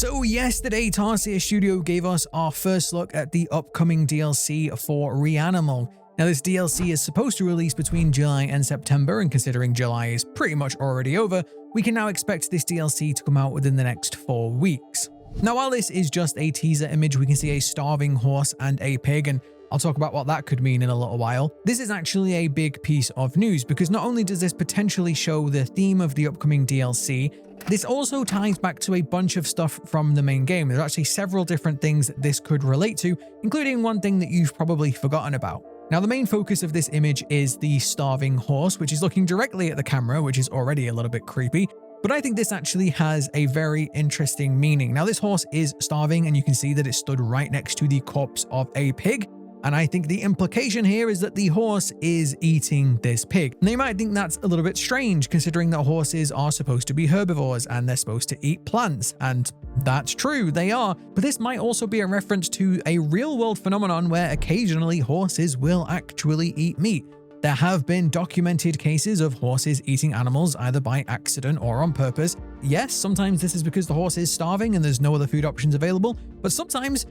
So yesterday, Tarsier Studio gave us our first look at the upcoming DLC for REANIMAL. Now this DLC is supposed to release between July and September, and considering July is pretty much already over, we can now expect this DLC to come out within the next 4 weeks. Now while this is just a teaser image, we can see a starving horse and a pig, and I'll talk about what that could mean in a little while. This is actually a big piece of news because not only does this potentially show the theme of the upcoming DLC, this also ties back to a bunch of stuff from the main game. There's actually several different things that this could relate to, including one thing that you've probably forgotten about. Now, the main focus of this image is the starving horse, which is looking directly at the camera, which is already a little bit creepy. But I think this actually has a very interesting meaning. Now, this horse is starving, and you can see that it stood right next to the corpse of a pig. And I think the implication here is that the horse is eating this pig. Now, you might think that's a little bit strange, considering that horses are supposed to be herbivores and they're supposed to eat plants. And that's true, they are. But this might also be a reference to a real-world phenomenon where occasionally horses will actually eat meat. There have been documented cases of horses eating animals either by accident or on purpose. Yes, sometimes this is because the horse is starving and there's no other food options available, but sometimes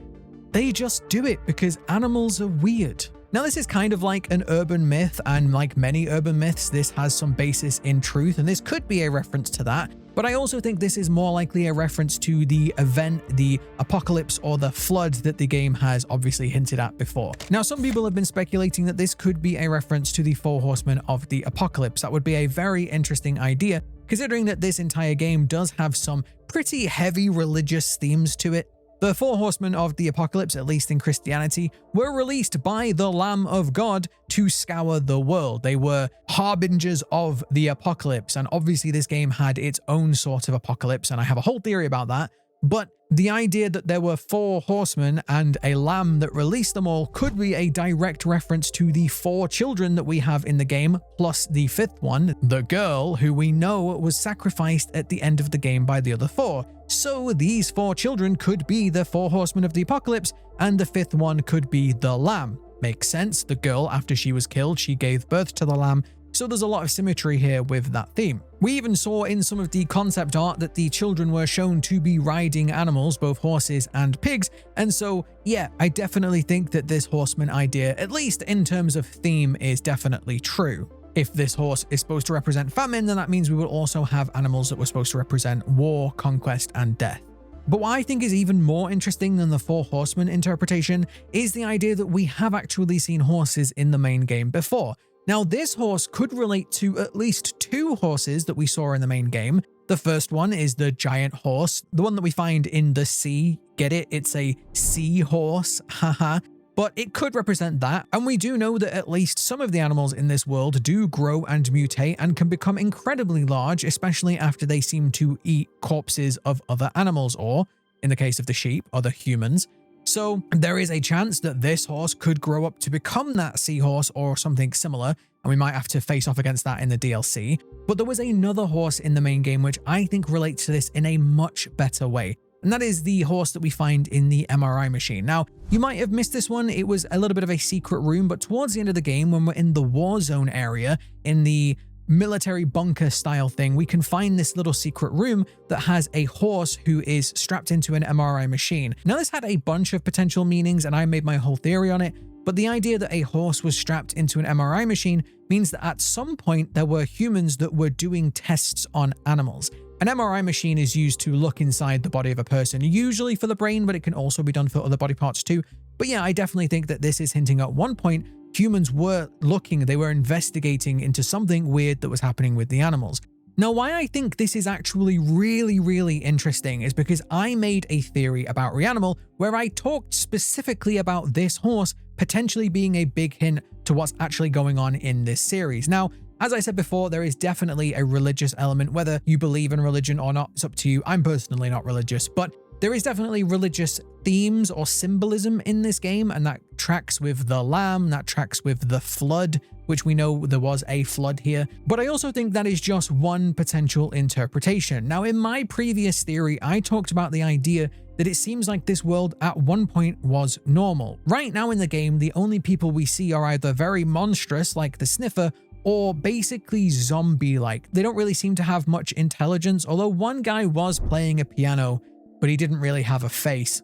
they just do it because animals are weird. Now, this is kind of like an urban myth, and like many urban myths, this has some basis in truth, and this could be a reference to that. But I also think this is more likely a reference to the event, the apocalypse or the flood that the game has obviously hinted at before. Now, some people have been speculating that this could be a reference to the 4 horsemen of the apocalypse. That would be a very interesting idea, considering that this entire game does have some pretty heavy religious themes to it. The 4 horsemen of the apocalypse, at least in Christianity, were released by the Lamb of God to scour the world. They were harbingers of the apocalypse, and obviously this game had its own sort of apocalypse, and I have a whole theory about that. But the idea that there were 4 horsemen and a lamb that released them all could be a direct reference to the 4 children that we have in the game, plus the 5th one, the girl, who we know was sacrificed at the end of the game by the other 4. So these 4 children could be the 4 horsemen of the apocalypse, and the 5th one could be the lamb. Makes sense. The girl, after she was killed, she gave birth to the lamb. So there's a lot of symmetry here with that theme. We even saw in some of the concept art that the children were shown to be riding animals, both horses and pigs. And so, yeah, I definitely think that this horseman idea, at least in terms of theme, is definitely true. If this horse is supposed to represent famine, then that means we will also have animals that were supposed to represent war, conquest, and death. But what I think is even more interesting than the 4 horsemen interpretation is the idea that we have actually seen horses in the main game before. Now, this horse could relate to at least 2 horses that we saw in the main game. The first one is the giant horse, the one that we find in the sea. Get it? It's a sea horse, haha. But it could represent that, and we do know that at least some of the animals in this world do grow and mutate and can become incredibly large, especially after they seem to eat corpses of other animals, or, in the case of the sheep, other humans. So there is a chance that this horse could grow up to become that seahorse or something similar, and we might have to face off against that in the DLC. But there was another horse in the main game which I think relates to this in a much better way, and that is the horse that we find in the MRI machine. Now, you might have missed this one. It was a little bit of a secret room, but towards the end of the game, when we're in the war zone area, in the military bunker style thing, we can find this little secret room that has a horse who is strapped into an MRI machine. Now, this had a bunch of potential meanings, and I made my whole theory on it, but the idea that a horse was strapped into an MRI machine means that at some point there were humans that were doing tests on animals. An MRI machine is used to look inside the body of a person, usually for the brain, but it can also be done for other body parts too. But yeah, I definitely think that this is hinting at one point humans were looking, they were investigating into something weird that was happening with the animals. Now, why I think this is actually really interesting is because I made a theory about REANIMAL where I talked specifically about this horse potentially being a big hint to what's actually going on in this series. Now, as I said before, there is definitely a religious element. Whether you believe in religion or not, it's up to you. I'm personally not religious, but there is definitely religious themes or symbolism in this game, and that tracks with the lamb, that tracks with the flood, which we know there was a flood here. But I also think that is just one potential interpretation. Now, in my previous theory, I talked about the idea that it seems like this world at one point was normal. Right now in the game, the only people we see are either very monstrous, like the Sniffer, or basically zombie-like. They don't really seem to have much intelligence, although one guy was playing a piano but he didn't really have a face.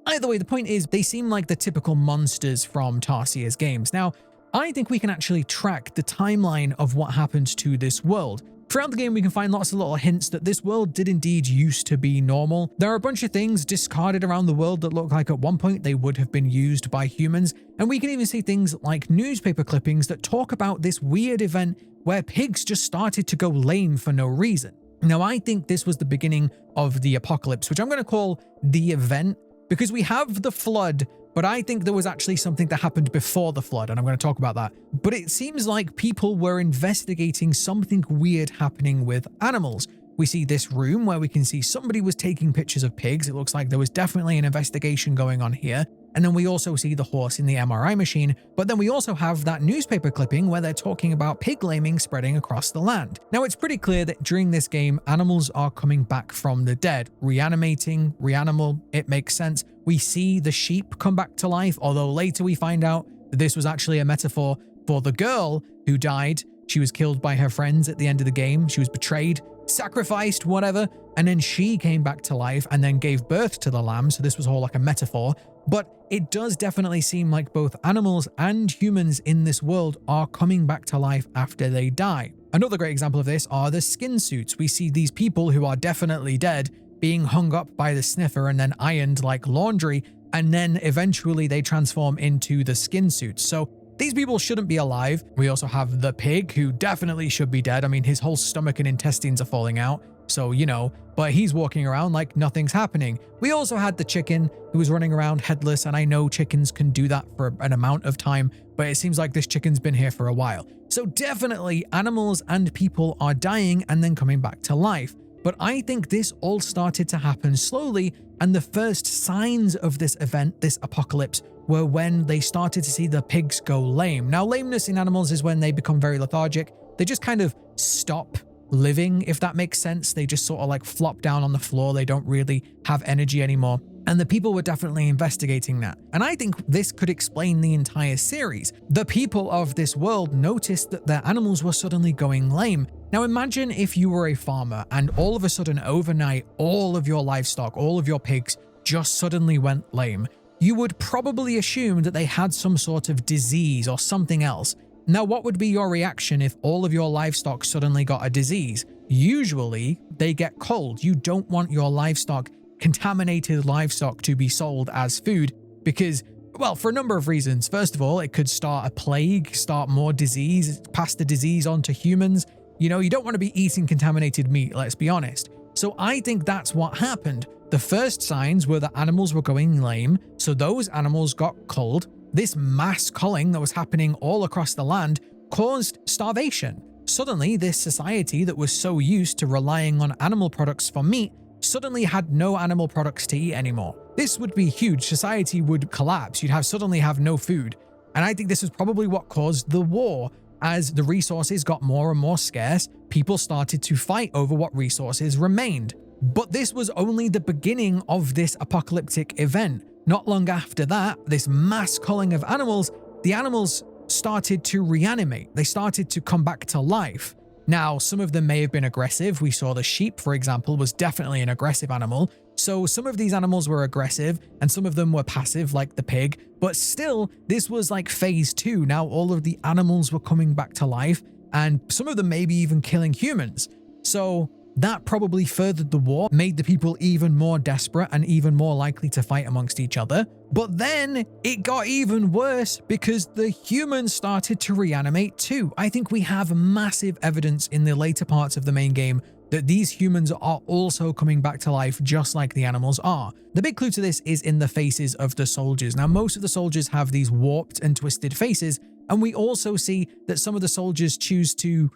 Either way, the point is they seem like the typical monsters from Tarsia's games. Now, I think we can actually track the timeline of what happened to this world. Throughout the game, we can find lots of little hints that this world did indeed used to be normal. There are a bunch of things discarded around the world that look like at one point they would have been used by humans, and we can even see things like newspaper clippings that talk about this weird event where pigs just started to go lame for no reason. Now, I think this was the beginning of the apocalypse, which I'm going to call the event, because we have the flood, but I think there was actually something that happened before the flood, and I'm going to talk about that. But it seems like people were investigating something weird happening with animals. We see this room where we can see somebody was taking pictures of pigs. It looks like there was definitely an investigation going on here. And then we also see the horse in the MRI machine, but then we also have that newspaper clipping where they're talking about pig laming spreading across the land. Now, it's pretty clear that during this game, animals are coming back from the dead, reanimating, reanimal, it makes sense. We see the sheep come back to life, although later we find out that this was actually a metaphor for the girl who died. She was killed by her friends at the end of the game. She was betrayed, sacrificed, whatever, and then she came back to life and then gave birth to the lamb, so this was all like a metaphor. But it does definitely seem like both animals and humans in this world are coming back to life after they die. Another great example of this are the skin suits. We see these people who are definitely dead being hung up by the sniffer and then ironed like laundry, and then eventually they transform into the skin suits. So these people shouldn't be alive. We also have the pig, who definitely should be dead. I mean, his whole stomach and intestines are falling out, so, you know, but he's walking around like nothing's happening. We also had the chicken who was running around headless, and I know chickens can do that for an amount of time, but it seems like this chicken's been here for a while. So definitely animals and people are dying and then coming back to life. But I think this all started to happen slowly, and the first signs of this event, this apocalypse, were when they started to see the pigs go lame. Now, lameness in animals is when they become very lethargic. They just kind of stop living, if that makes sense. They just sort of like flop down on the floor. They don't really have energy anymore. And the people were definitely investigating that. And I think this could explain the entire series. The people of this world noticed that their animals were suddenly going lame. Now imagine if you were a farmer and all of a sudden overnight, all of your livestock, all of your pigs just suddenly went lame. You would probably assume that they had some sort of disease or something else. Now, what would be your reaction if all of your livestock suddenly got a disease? Usually, they get cold. You don't want your livestock, contaminated livestock, to be sold as food because, well, for a number of reasons. First of all, it could start a plague, start more disease, pass the disease on to humans. You know, you don't want to be eating contaminated meat, let's be honest. So I think that's what happened. The first signs were that animals were going lame, so those animals got culled. This mass culling that was happening all across the land caused starvation. Suddenly, this society that was so used to relying on animal products for meat suddenly had no animal products to eat anymore. This would be huge. Society would collapse. You'd suddenly have no food. And I think this is probably what caused the war. As the resources got more and more scarce, people started to fight over what resources remained. But this was only the beginning of this apocalyptic event. Not long after that, this mass culling of animals, the animals started to reanimate. They started to come back to life. Now, some of them may have been aggressive. We saw the sheep, for example, was definitely an aggressive animal. So some of these animals were aggressive and some of them were passive, like the pig. But still, this was like phase 2. Now all of the animals were coming back to life and some of them maybe even killing humans. So that probably furthered the war, made the people even more desperate and even more likely to fight amongst each other. But then it got even worse because the humans started to reanimate too. I think we have massive evidence in the later parts of the main game that these humans are also coming back to life just like the animals are. The big clue to this is in the faces of the soldiers. Now, most of the soldiers have these warped and twisted faces, and we also see that some of the soldiers choose to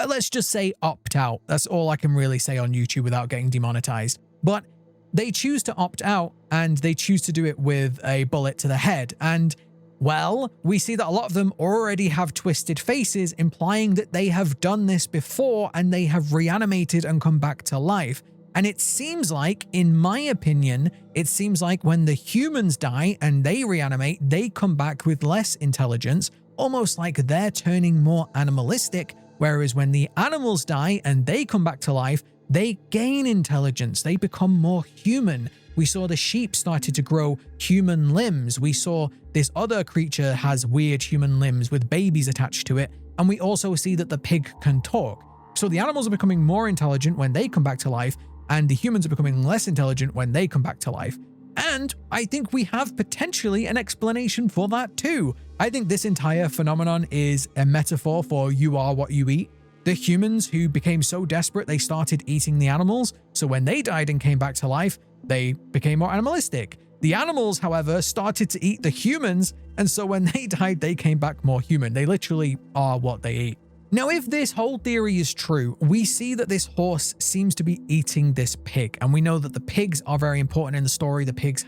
let's just say opt out. That's all I can really say on YouTube without getting demonetized. But they choose to opt out and they choose to do it with a bullet to the head. And, well, we see that a lot of them already have twisted faces, implying that they have done this before and they have reanimated and come back to life. And it seems like, in my opinion, it seems like when the humans die and they reanimate, they come back with less intelligence, almost like they're turning more animalistic. Whereas when the animals die and they come back to life, they gain intelligence. They become more human. We saw the sheep started to grow human limbs. We saw this other creature has weird human limbs with babies attached to it. And we also see that the pig can talk. So the animals are becoming more intelligent when they come back to life, and the humans are becoming less intelligent when they come back to life. And I think we have potentially an explanation for that too. I think this entire phenomenon is a metaphor for you are what you eat. The humans who became so desperate they started eating the animals, so when they died and came back to life, they became more animalistic. The animals, however, started to eat the humans, and so when they died, they came back more human. They literally are what they eat. Now, if this whole theory is true, we see that this horse seems to be eating this pig, and we know that the pigs are very important in the story. The pigs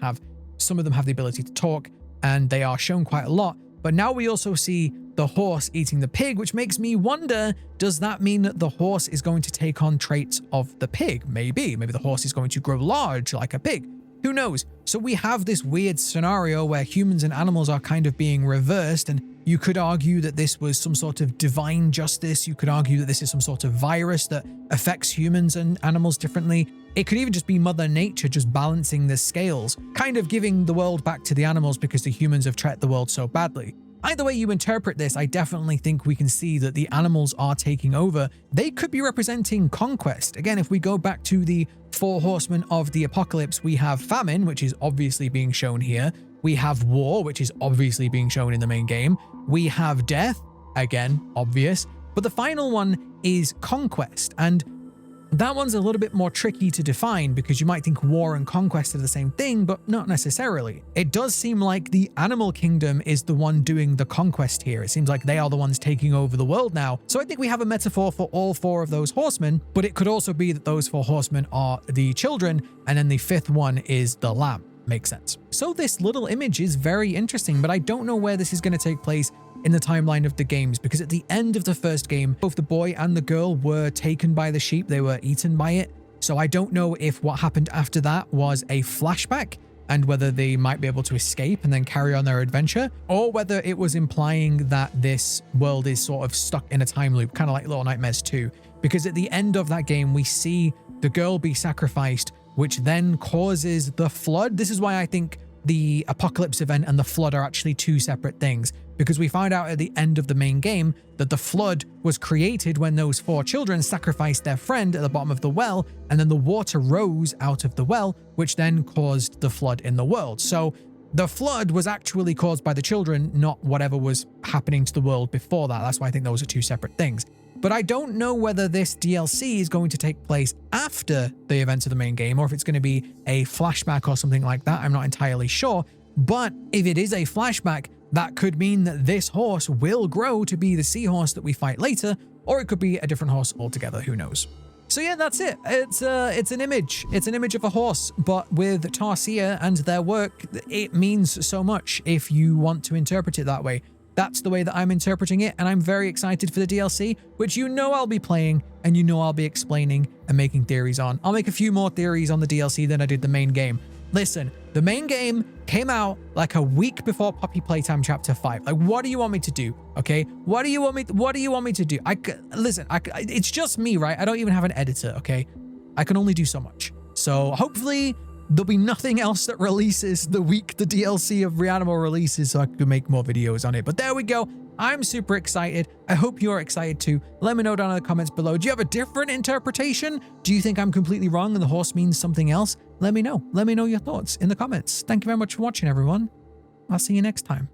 some of them have the ability to talk, and they are shown quite a lot. But now we also see the horse eating the pig, which makes me wonder, does that mean that the horse is going to take on traits of the pig? Maybe the horse is going to grow large like a pig. Who knows? So we have this weird scenario where humans and animals are kind of being reversed, and you could argue that this was some sort of divine justice. You could argue that this is some sort of virus that affects humans and animals differently. It could even just be Mother Nature just balancing the scales, kind of giving the world back to the animals because the humans have treated the world so badly. Either way you interpret this, I definitely think we can see that the animals are taking over. They could be representing conquest. Again, if we go back to the 4 horsemen of the apocalypse, we have famine, which is obviously being shown here. We have war, which is obviously being shown in the main game. We have death, again, obvious. But the final one is conquest. And that one's a little bit more tricky to define because you might think war and conquest are the same thing, but not necessarily. It does seem like the animal kingdom is the one doing the conquest here. It seems like they are the ones taking over the world now. So I think we have a metaphor for all 4 of those horsemen, but it could also be that those 4 horsemen are the children, and then the 5th one is the lamb. Makes sense. So this little image is very interesting, but I don't know where this is going to take place in the timeline of the games, because at the end of the first game, both the boy and the girl were taken by the sheep. They were eaten by it. So I don't know if what happened after that was a flashback and whether they might be able to escape and then carry on their adventure, or whether it was implying that this world is sort of stuck in a time loop, kind of like Little Nightmares 2, because at the end of that game, we see the girl be sacrificed, which then causes the flood. This is why I think the apocalypse event and the flood are actually 2 separate things, because we find out at the end of the main game that the flood was created when those 4 children sacrificed their friend at the bottom of the well, and then the water rose out of the well, which then caused the flood in the world. So the flood was actually caused by the children, not whatever was happening to the world before that. That's why I think those are 2 separate things. But I don't know whether this DLC is going to take place after the events of the main game, or if it's going to be a flashback or something like that. I'm not entirely sure. But if it is a flashback, that could mean that this horse will grow to be the seahorse that we fight later, or it could be a different horse altogether. Who knows? So yeah, that's it. It's an image. It's an image of a horse, but with Tarsier and their work, it means so much if you want to interpret it that way. That's the way that I'm interpreting it, and I'm very excited for the DLC, which you know I'll be playing, and you know I'll be explaining and making theories on. I'll make a few more theories on the DLC than I did the main game. Listen, the main game came out like a week before Puppy Playtime Chapter 5. Like, what do you want me to do? Okay? What do you want me to do? Listen, it's just me, right? I don't even have an editor, okay? I can only do so much. So hopefully there'll be nothing else that releases the week the DLC of REANIMAL releases, so I can make more videos on it. But there we go. I'm super excited. I hope you're excited too. Let me know down in the comments below. Do you have a different interpretation? Do you think I'm completely wrong and the horse means something else? Let me know. Let me know your thoughts in the comments. Thank you very much for watching, everyone. I'll see you next time.